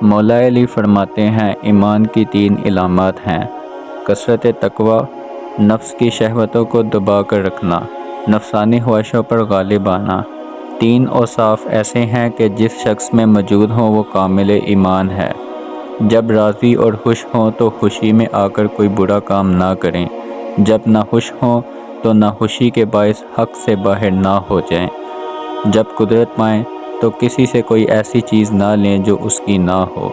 مولا علی فرماتے ہیں ایمان کی 3 علامات ہیں: کثرت تقوی، نفس کی شہوتوں کو دبا کر رکھنا، نفسانی خواہشوں پر غالب آنا۔ 3 اوصاف ایسے ہیں کہ جس شخص میں موجود ہوں وہ کامل ایمان ہے۔ جب راضی اور خوش ہوں تو خوشی میں آ کر کوئی برا کام نہ کریں، جب نہ خوش ہوں تو نہ خوشی کے باعث حق سے باہر نہ ہو جائیں، جب قدرت پائیں تو کسی سے کوئی ایسی چیز نہ لیں جو اس کی نہ ہو۔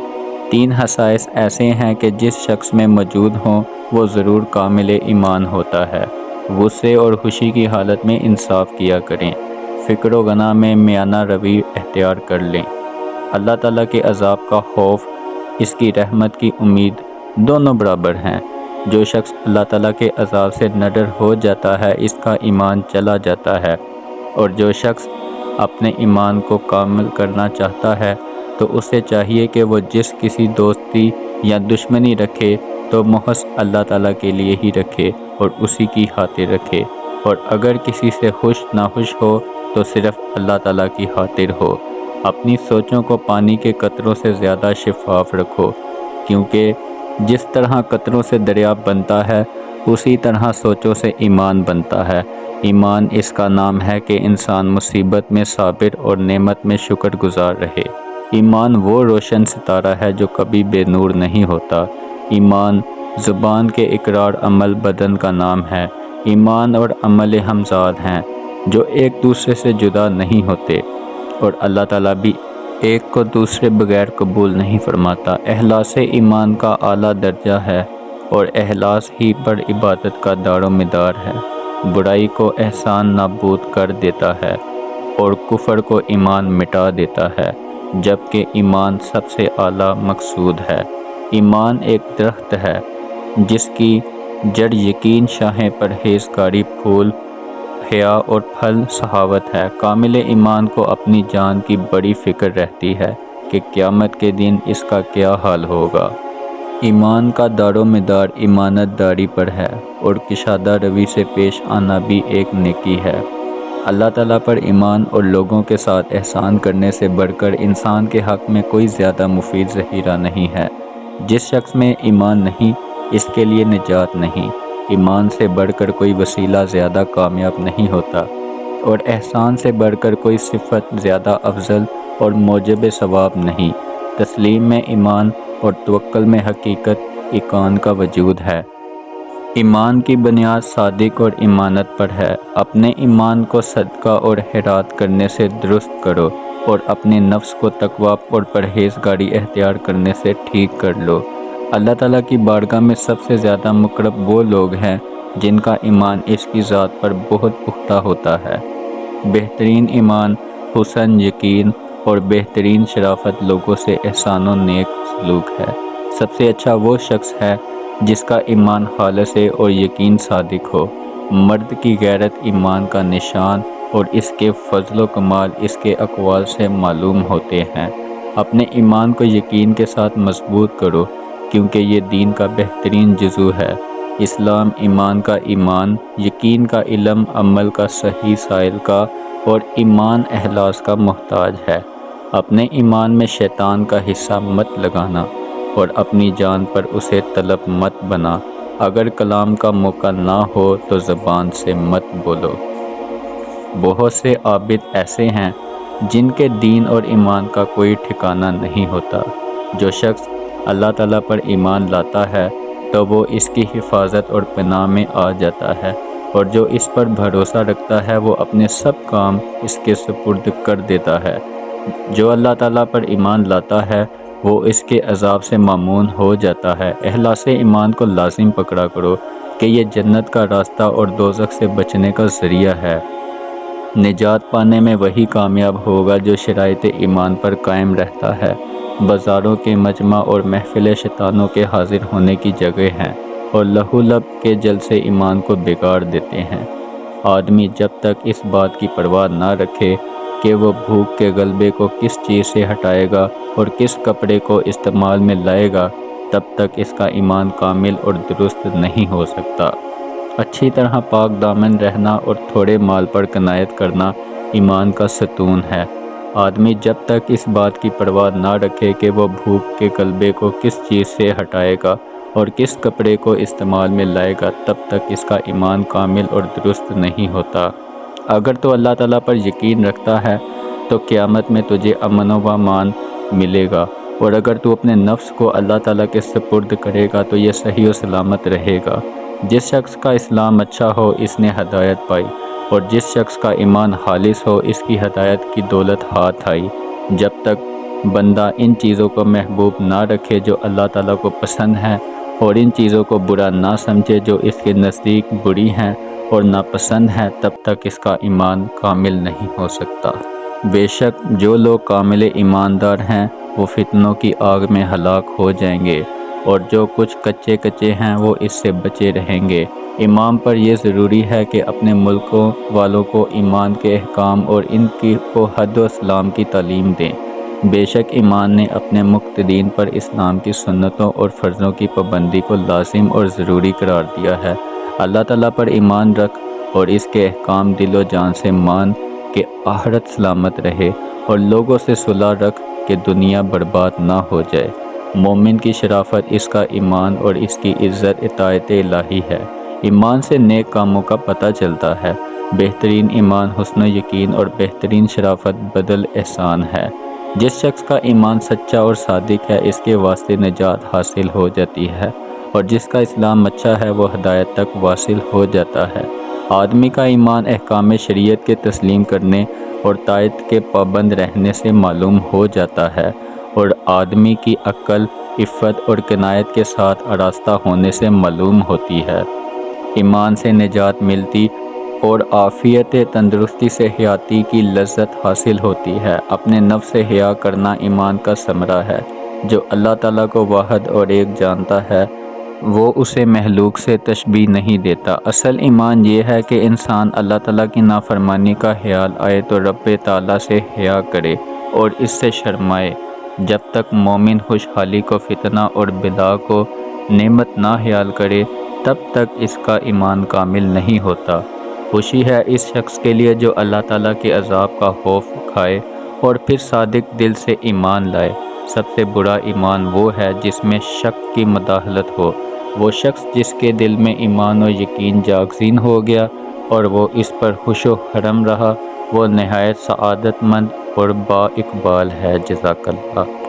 3 خصائص ایسے ہیں کہ جس شخص میں موجود ہوں وہ ضرور کامل ایمان ہوتا ہے۔ غصے اور خوشی کی حالت میں انصاف کیا کریں، فقر و غنا میں میانہ روی اختیار کر لیں۔ اللہ تعالیٰ کے عذاب کا خوف، اس کی رحمت کی امید، دونوں برابر ہیں۔ جو شخص اللہ تعالیٰ کے عذاب سے نڈر ہو جاتا ہے اس کا ایمان چلا جاتا ہے، اور جو شخص اپنے ایمان کو کامل کرنا چاہتا ہے تو اسے چاہیے کہ وہ جس کسی دوستی یا دشمنی رکھے تو محض اللہ تعالیٰ کے لیے ہی رکھے اور اسی کی خاطر رکھے، اور اگر کسی سے خوش ناخوش ہو تو صرف اللہ تعالیٰ کی خاطر ہو۔ اپنی سوچوں کو پانی کے قطروں سے زیادہ شفاف رکھو، کیونکہ جس طرح قطروں سے دریا بنتا ہے اسی طرح سوچوں سے ایمان بنتا ہے۔ ایمان اس کا نام ہے کہ انسان مصیبت میں صابر اور نعمت میں شکر گزار رہے۔ ایمان وہ روشن ستارہ ہے جو کبھی بے نور نہیں ہوتا۔ ایمان زبان کے اقرار، عمل بدن کا نام ہے۔ ایمان اور عمل ہمزاد ہیں جو ایک دوسرے سے جدا نہیں ہوتے، اور اللہ تعالیٰ بھی ایک کو دوسرے بغیر قبول نہیں فرماتا۔ اخلاص ایمان کا اعلیٰ درجہ ہے اور اخلاص ہی پر عبادت کا دار و مدار ہے۔ برائی کو احسان نابود کر دیتا ہے اور کفر کو ایمان مٹا دیتا ہے، جبکہ ایمان سب سے اعلیٰ مقصود ہے۔ ایمان ایک درخت ہے جس کی جڑ یقین، شاخیں پرہیزگاری، پھول حیا اور پھل سخاوت ہے۔ کامل ایمان کو اپنی جان کی بڑی فکر رہتی ہے کہ قیامت کے دن اس کا کیا حال ہوگا۔ ایمان کا دار و مدار ایمانت داری پر ہے، اور کشادہ روی سے پیش آنا بھی ایک نیکی ہے۔ اللہ تعالیٰ پر ایمان اور لوگوں کے ساتھ احسان کرنے سے بڑھ کر انسان کے حق میں کوئی زیادہ مفید ذخیرہ نہیں ہے۔ جس شخص میں ایمان نہیں اس کے لیے نجات نہیں۔ ایمان سے بڑھ کر کوئی وسیلہ زیادہ کامیاب نہیں ہوتا، اور احسان سے بڑھ کر کوئی صفت زیادہ افضل اور موجب ثواب نہیں۔ تسلیم میں ایمان اور توکل میں حقیقت یقین کا وجود ہے۔ ایمان کی بنیاد صادق اور ایمانت پر ہے۔ اپنے ایمان کو صدقہ اور خیرات کرنے سے درست کرو، اور اپنے نفس کو تقویٰ اور پرہیزگاری اختیار کرنے سے ٹھیک کر لو۔ اللہ تعالیٰ کی بارگاہ میں سب سے زیادہ مقرب وہ لوگ ہیں جن کا ایمان اس کی ذات پر بہت پختہ ہوتا ہے۔ بہترین ایمان، حسن یقین اور بہترین شرافت لوگوں سے احسان و نیک سلوک ہے۔ سب سے اچھا وہ شخص ہے جس کا ایمان خالص ہے اور یقین صادق ہو۔ مرد کی غیرت ایمان کا نشان اور اس کے فضل و کمال اس کے اقوال سے معلوم ہوتے ہیں۔ اپنے ایمان کو یقین کے ساتھ مضبوط کرو، کیونکہ یہ دین کا بہترین جزو ہے۔ اسلام ایمان کا ایمان، یقین کا علم، عمل کا صحیح سائل کا، اور ایمان اخلاص کا محتاج ہے۔ اپنے ایمان میں شیطان کا حصہ مت لگانا، اور اپنی جان پر اسے طلب مت بنا۔ اگر کلام کا موقع نہ ہو تو زبان سے مت بولو۔ بہت سے عابد ایسے ہیں جن کے دین اور ایمان کا کوئی ٹھکانہ نہیں ہوتا۔ جو شخص اللہ تعالیٰ پر ایمان لاتا ہے تو وہ اس کی حفاظت اور پناہ میں آ جاتا ہے، اور جو اس پر بھروسہ رکھتا ہے وہ اپنے سب کام اس کے سپرد کر دیتا ہے۔ جو اللہ تعالیٰ پر ایمان لاتا ہے وہ اس کے عذاب سے مامون ہو جاتا ہے۔ اخلاص ایمان کو لازم پکڑا کرو کہ یہ جنت کا راستہ اور دوزخ سے بچنے کا ذریعہ ہے۔ نجات پانے میں وہی کامیاب ہوگا جو شرائط ایمان پر قائم رہتا ہے۔ بازاروں کے مجمع اور محفل شیطانوں کے حاضر ہونے کی جگہ ہیں، اور لہو لب کے جلسے ایمان کو بگاڑ دیتے ہیں۔ آدمی جب تک اس بات کی پرواہ نہ رکھے کہ وہ بھوک کے غلبے کو کس چیز سے ہٹائے گا اور کس کپڑے کو استعمال میں لائے گا، تب تک اس کا ایمان کامل اور درست نہیں ہو سکتا۔ اچھی طرح پاک دامن رہنا اور تھوڑے مال پر قناعت کرنا ایمان کا ستون ہے۔ آدمی جب تک اس بات کی پرواہ نہ رکھے کہ وہ بھوک کے غلبے کو کس چیز سے ہٹائے گا اور کس کپڑے کو استعمال میں لائے گا، تب تک اس کا ایمان کامل اور درست نہیں ہوتا۔ اگر تو اللہ تعالیٰ پر یقین رکھتا ہے تو قیامت میں تجھے امن و امان ملے گا، اور اگر تو اپنے نفس کو اللہ تعالیٰ کے سپرد کرے گا تو یہ صحیح و سلامت رہے گا۔ جس شخص کا اسلام اچھا ہو اس نے ہدایت پائی، اور جس شخص کا ایمان خالص ہو اس کی ہدایت کی دولت ہاتھ آئی۔ جب تک بندہ ان چیزوں کو محبوب نہ رکھے جو اللہ تعالیٰ کو پسند ہیں، اور ان چیزوں کو برا نہ سمجھے جو اس کے نزدیک بری ہیں اور ناپسند ہیں، تب تک اس کا ایمان کامل نہیں ہو سکتا۔ بے شک جو لوگ کامل ایماندار ہیں وہ فتنوں کی آگ میں ہلاک ہو جائیں گے، اور جو کچھ کچے ہیں وہ اس سے بچے رہیں گے۔ امام پر یہ ضروری ہے کہ اپنے ملکوں والوں کو ایمان کے احکام اور ان کی کو حد و اسلام کی تعلیم دیں۔ بے شک ایمان نے اپنے مقتدین پر اسلام کی سنتوں اور فرضوں کی پابندی کو لازم اور ضروری قرار دیا ہے۔ اللہ تعالیٰ پر ایمان رکھ اور اس کے احکام دل و جان سے مان کہ آخرت سلامت رہے، اور لوگوں سے صلح رکھ کہ دنیا برباد نہ ہو جائے۔ مومن کی شرافت اس کا ایمان اور اس کی عزت اطاعت الہی ہے۔ ایمان سے نیک کاموں کا پتہ چلتا ہے۔ بہترین ایمان حسن و یقین اور بہترین شرافت بدل احسان ہے۔ جس شخص کا ایمان سچا اور صادق ہے اس کے واسطے نجات حاصل ہو جاتی ہے، اور جس کا اسلام اچھا ہے وہ ہدایت تک واصل ہو جاتا ہے۔ آدمی کا ایمان احکام شریعت کے تسلیم کرنے اور طاعت کے پابند رہنے سے معلوم ہو جاتا ہے، اور آدمی کی عقل عفت اور قناعت کے ساتھ آراستہ ہونے سے معلوم ہوتی ہے۔ ایمان سے نجات ملتی اور عافیت تندرستی سے حیاتی کی لذت حاصل ہوتی ہے۔ اپنے نفس سے حیا کرنا ایمان کا ثمرہ ہے۔ جو اللہ تعالیٰ کو واحد اور ایک جانتا ہے وہ اسے مخلوق سے تشبیہ نہیں دیتا۔ اصل ایمان یہ ہے کہ انسان اللہ تعالیٰ کی نافرمانی کا خیال آئے تو رب تعالیٰ سے حیا کرے اور اس سے شرمائے۔ جب تک مومن خوشحالی کو فتنہ اور بلا کو نعمت نہ خیال کرے تب تک اس کا ایمان کامل نہیں ہوتا۔ خوشی ہے اس شخص کے لیے جو اللہ تعالیٰ کے عذاب کا خوف کھائے اور پھر صادق دل سے ایمان لائے۔ سب سے برا ایمان وہ ہے جس میں شک کی مداخلت ہو۔ وہ شخص جس کے دل میں ایمان و یقین جاگزین ہو گیا اور وہ اس پر خوش و خرم رہا، وہ نہایت سعادت مند اور با اقبال ہے۔ جزاک اللہ۔